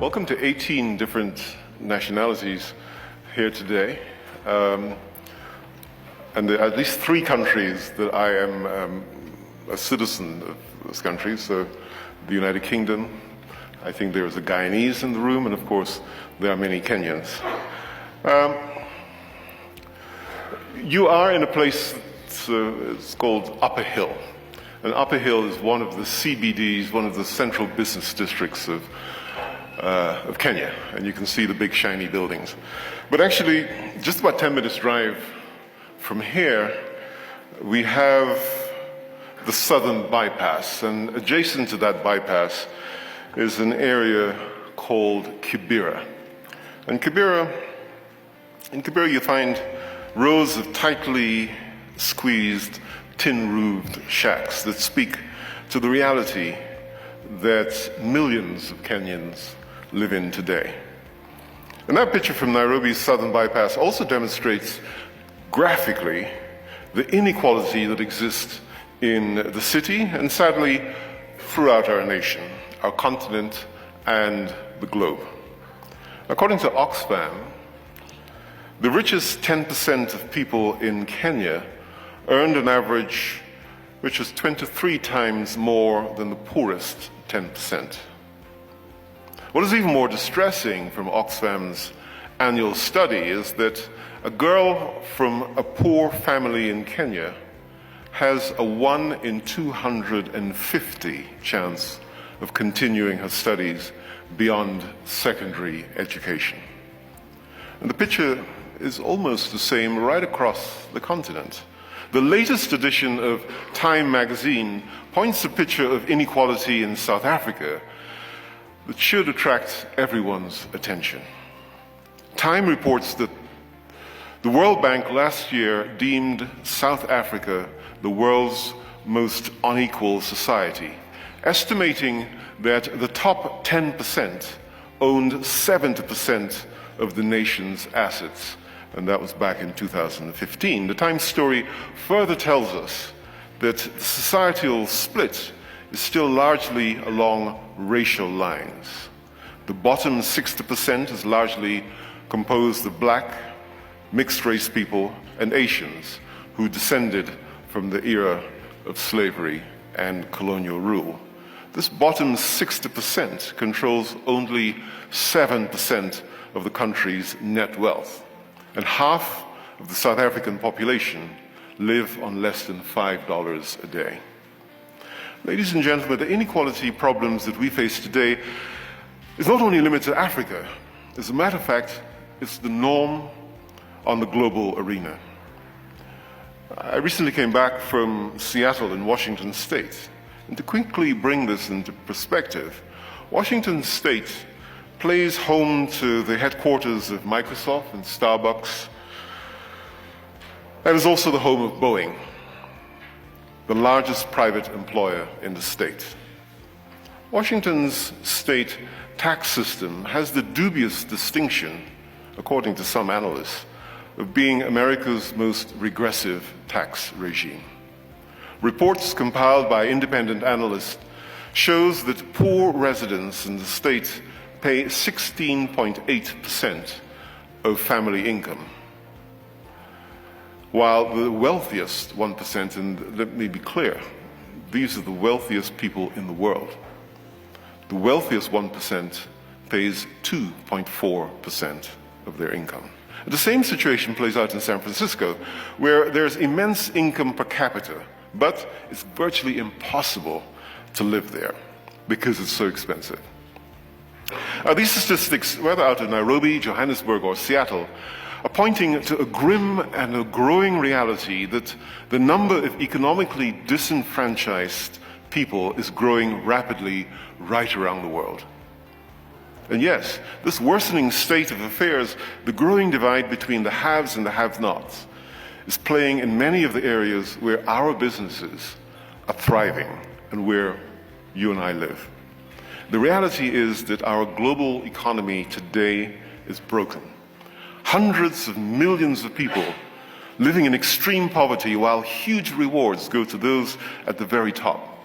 Welcome to 18 different nationalities here today. And there are at least 3 countries that I am a citizen of those countries. So the United Kingdom, I think there's a Guyanese in the room, and of course there are many Kenyans. You are in a place it's called Upper Hill. And Upper Hill is one of the CBDs, one of the central business districts of Kenya, and you can see the big shiny buildings. But actually, just about 10 minutes drive from here, we have the southern bypass, and adjacent to that bypass is an area called Kibera. And in Kibera you find rows of tightly squeezed, tin-roofed shacks that speak to the reality that millions of Kenyans live in today. And that picture from Nairobi's southern bypass also demonstrates graphically the inequality that exists in the city and sadly throughout our nation, our continent, and the globe. According to Oxfam, the richest 10% of people in Kenya earned an average which was 23 times more than the poorest 10%. What is even more distressing from Oxfam's annual study is that a girl from a poor family in Kenya has a 1 in 250 chance of continuing her studies beyond secondary education. And the picture is almost the same right across the continent. The latest edition of Time magazine points a picture of inequality in South Africa that should attract everyone's attention. Time reports that the World Bank last year deemed South Africa the world's most unequal society, estimating that the top 10% owned 70% of the nation's assets. And that was back in 2015. The Times story further tells us that the societal split is still largely along racial lines. The bottom 60% is largely composed of black, mixed-race people, and Asians who descended from the era of slavery and colonial rule. This bottom 60% controls only 7% of the country's net wealth. And half of the South African population live on less than $5 a day. Ladies and gentlemen, the inequality problems that we face today is not only limited to Africa. As a matter of fact, it's the norm on the global arena. I recently came back from Seattle in Washington State. And to quickly bring this into perspective, Washington State plays home to the headquarters of Microsoft and Starbucks, and is also the home of Boeing, the largest private employer in the state. Washington's state tax system has the dubious distinction, according to some analysts, of being America's most regressive tax regime. Reports compiled by independent analysts shows that poor residents in the state pay 16.8% of family income, while the wealthiest 1%, and let me be clear, these are the wealthiest people in the world, the wealthiest 1% pays 2.4% of their income. And the same situation plays out in San Francisco, where there's immense income per capita, but it's virtually impossible to live there because it's so expensive. These statistics, whether out of Nairobi, Johannesburg, or Seattle, are pointing to a grim and a growing reality that the number of economically disenfranchised people is growing rapidly right around the world. And yes, this worsening state of affairs, the growing divide between the haves and the have-nots, is playing in many of the areas where our businesses are thriving and where you and I live. The reality is that our global economy today is broken. Hundreds of millions of people living in extreme poverty while huge rewards go to those at the very top.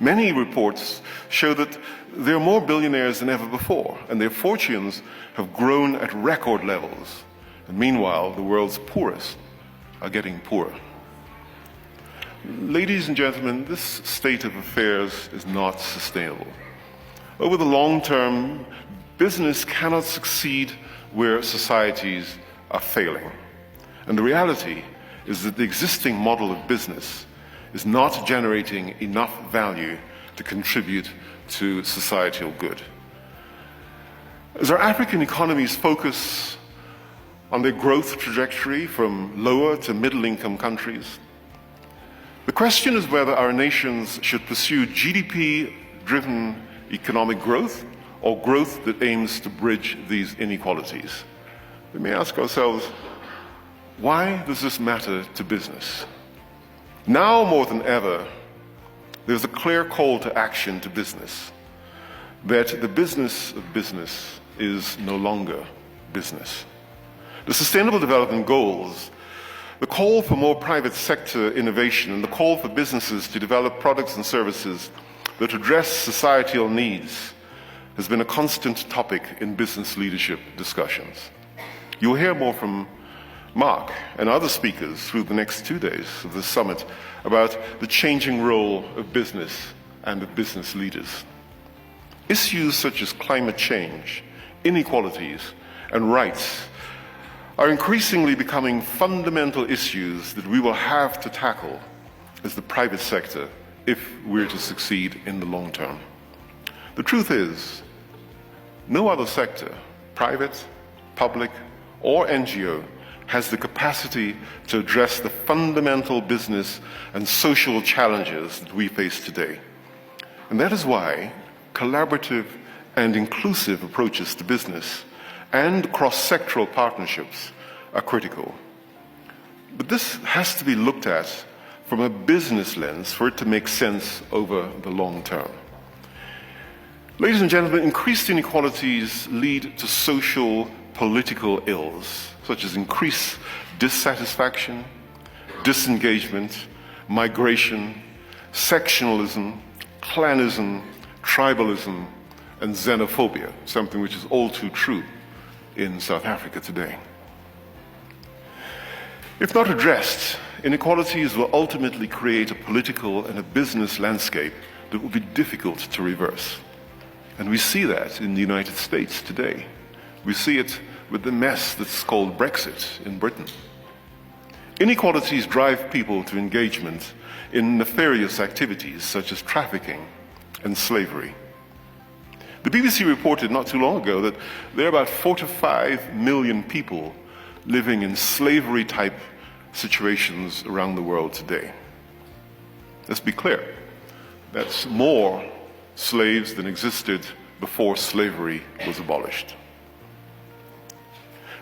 Many reports show that there are more billionaires than ever before, and their fortunes have grown at record levels. And meanwhile, the world's poorest are getting poorer. Ladies and gentlemen, this state of affairs is not sustainable. Over the long term, business cannot succeed where societies are failing. And the reality is that the existing model of business is not generating enough value to contribute to societal good. As our African economies focus on their growth trajectory from lower to middle-income countries, the question is whether our nations should pursue GDP-driven economic growth or growth that aims to bridge these inequalities. We may ask ourselves, why does this matter to business? Now more than ever, there's a clear call to action to business, that the business of business is no longer business. The Sustainable Development Goals, the call for more private sector innovation, and the call for businesses to develop products and services that address societal needs has been a constant topic in business leadership discussions. You'll hear more from Mark and other speakers through the next 2 days of the summit about the changing role of business and of business leaders. Issues such as climate change, inequalities, and rights are increasingly becoming fundamental issues that we will have to tackle as the private sector if we're to succeed in the long term. The truth is, no other sector, private, public, or NGO, has the capacity to address the fundamental business and social challenges that we face today. And that is why collaborative and inclusive approaches to business and cross-sectoral partnerships are critical. But this has to be looked at from a business lens for it to make sense over the long term. Ladies and gentlemen, increased inequalities lead to social, political ills, such as increased dissatisfaction, disengagement, migration, sectionalism, clanism, tribalism, and xenophobia, something which is all too true in South Africa today. If not addressed, inequalities will ultimately create a political and a business landscape that will be difficult to reverse. And we see that in the United States today. We see it with the mess that's called Brexit in Britain. Inequalities drive people to engagement in nefarious activities such as trafficking and slavery. The BBC reported not too long ago that there are about 4 to 5 million people living in slavery-type situations around the world today. Let's be clear, that's more slaves than existed before slavery was abolished.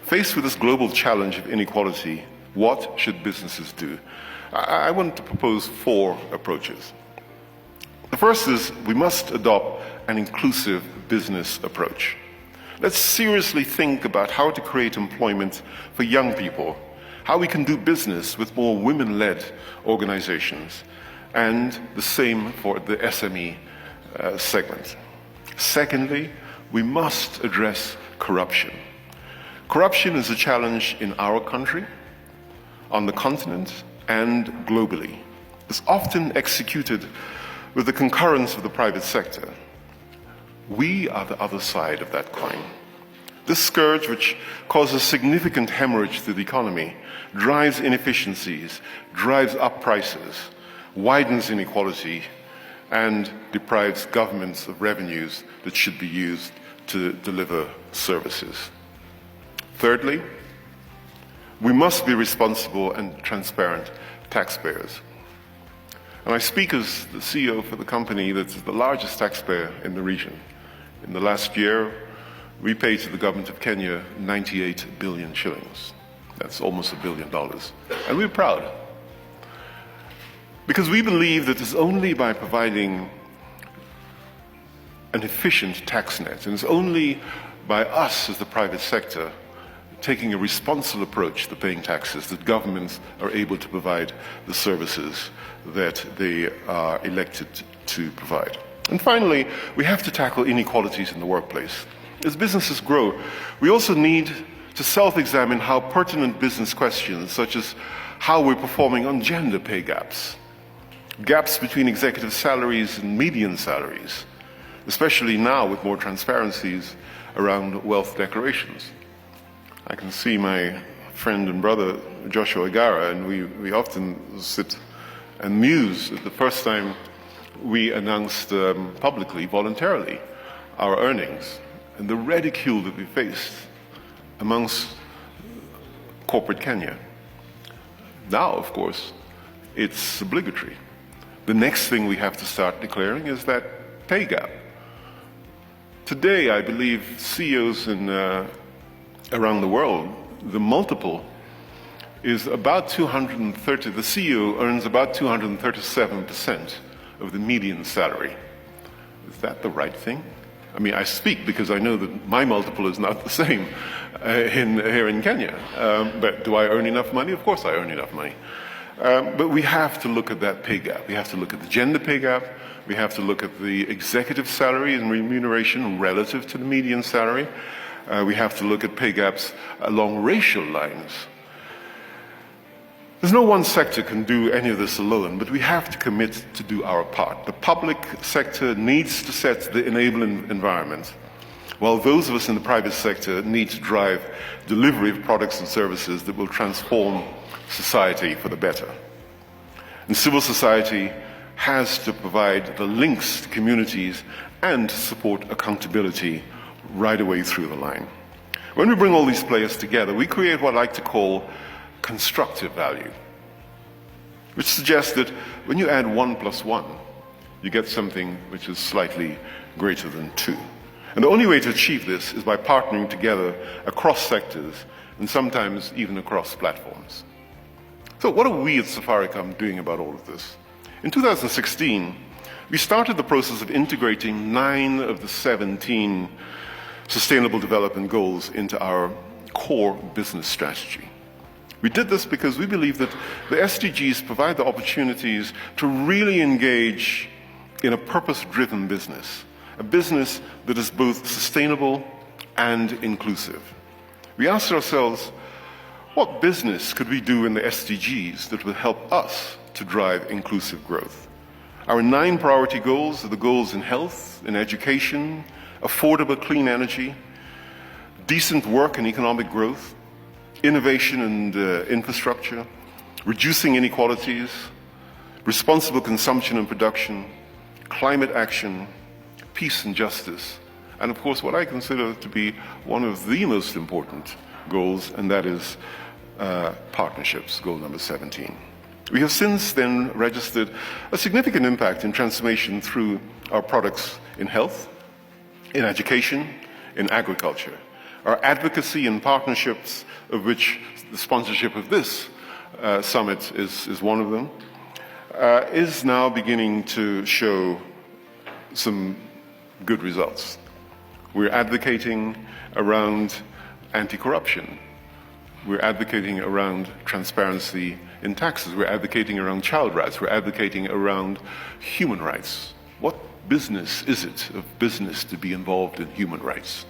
Faced with this global challenge of inequality, what should businesses do? I want to propose 4 approaches. The first is we must adopt an inclusive business approach. Let's seriously think about how to create employment for young people, how we can do business with more women-led organizations, and the same for the SME segment. Secondly, we must address corruption. Corruption is a challenge in our country, on the continent, and globally. It's often executed with the concurrence of the private sector. We are the other side of that coin. This scourge, which causes significant hemorrhage to the economy, drives inefficiencies, drives up prices, widens inequality, and deprives governments of revenues that should be used to deliver services. Thirdly, we must be responsible and transparent taxpayers. And I speak as the CEO for the company that's the largest taxpayer in the region. In the last year, we paid to the government of Kenya 98 billion shillings. That's almost $1 billion. And we're proud. Because we believe that it's only by providing an efficient tax net, and it's only by us as the private sector taking a responsible approach to paying taxes that governments are able to provide the services that they are elected to provide. And finally, we have to tackle inequalities in the workplace. As businesses grow, we also need to self-examine how pertinent business questions, such as how we're performing on gender pay gaps, gaps between executive salaries and median salaries, especially now with more transparencies around wealth declarations. I can see my friend and brother Joshua Igara, and we often sit and muse at the first time we announced publicly, voluntarily, our earnings and the ridicule that we faced amongst corporate Kenya. Now, of course, it's obligatory. The next thing we have to start declaring is that pay gap. Today, I believe CEOs around the world, the multiple is about 230, the CEO earns about 237% of the median salary. Is that the right thing? I mean, I speak because I know that my multiple is not the same here in Kenya. But do I earn enough money? Of course I earn enough money. But we have to look at that pay gap. We have to look at the gender pay gap. We have to look at the executive salary and remuneration relative to the median salary. We have to look at pay gaps along racial lines. There's no one sector can do any of this alone, but we have to commit to do our part. The public sector needs to set the enabling environment, while those of us in the private sector need to drive delivery of products and services that will transform society for the better. And civil society has to provide the links to communities and to support accountability right away through the line. When we bring all these players together, we create what I like to call constructive value, which suggests that when you add 1 + 1, you get something which is slightly greater than 2. And the only way to achieve this is by partnering together across sectors and sometimes even across platforms. So what are we at Safaricom doing about all of this? In 2016, we started the process of integrating 9 of the 17 Sustainable Development Goals into our core business strategy. We did this because we believe that the SDGs provide the opportunities to really engage in a purpose-driven business, a business that is both sustainable and inclusive. We asked ourselves, what business could we do in the SDGs that would help us to drive inclusive growth? Our 9 priority goals are the goals in health, in education, affordable clean energy, decent work and economic growth, innovation and infrastructure, reducing inequalities, responsible consumption and production, climate action, peace and justice, and of course what I consider to be one of the most important goals, and that is partnerships, goal number 17. We have since then registered a significant impact in transformation through our products in health, in education, in agriculture. Our advocacy and partnerships, of which the sponsorship of this summit is one of them, is now beginning to show some good results. We're advocating around anti-corruption. We're advocating around transparency in taxes. We're advocating around child rights. We're advocating around human rights. What business is it of business to be involved in human rights?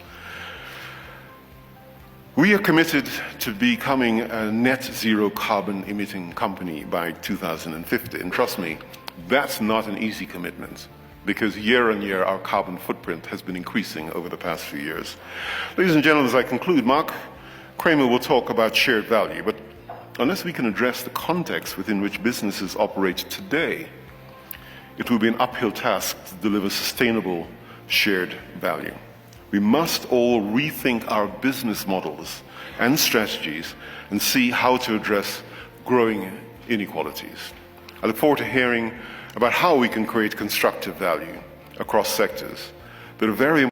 We are committed to becoming a net zero carbon emitting company by 2050. And trust me, that's not an easy commitment, because year on year our carbon footprint has been increasing over the past few years. Ladies and gentlemen, as I conclude, Mark Kramer will talk about shared value, but unless we can address the context within which businesses operate today, it will be an uphill task to deliver sustainable shared value. We must all rethink our business models and strategies and see how to address growing inequalities. I look forward to hearing about how we can create constructive value across sectors that are very